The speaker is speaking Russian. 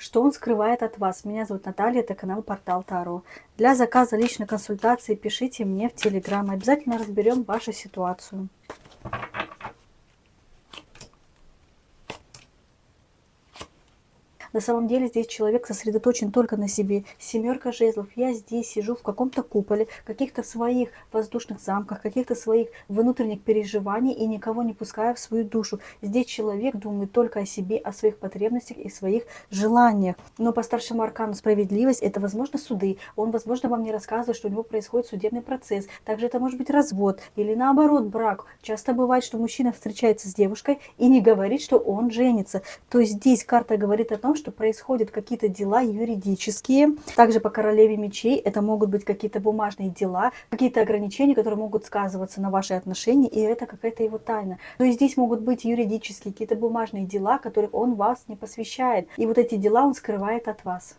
Что он скрывает от вас? Меня зовут Наталья, это канал Портал Таро. Для заказа личной консультации пишите мне в Телеграм. Обязательно разберем вашу ситуацию. На самом деле здесь человек сосредоточен только на себе. Семерка жезлов. Я здесь сижу в каком-то куполе, каких-то своих воздушных замках, каких-то своих внутренних переживаний и никого не пускаю в свою душу. Здесь человек думает только о себе, о своих потребностях и своих желаниях. Но по старшему аркану справедливость — это, возможно, суды. Он, возможно, вам не рассказывает, что у него происходит судебный процесс. Также это может быть развод или наоборот брак. Часто бывает, что мужчина встречается с девушкой и не говорит, что он женится. То есть здесь карта говорит о том, что происходят какие-то дела юридические. Также по королеве мечей это могут быть какие-то бумажные дела, какие-то ограничения, которые могут сказываться на ваши отношения, и это какая-то его тайна. То есть здесь могут быть юридические какие-то бумажные дела, которых он вас не посвящает. И вот эти дела он скрывает от вас.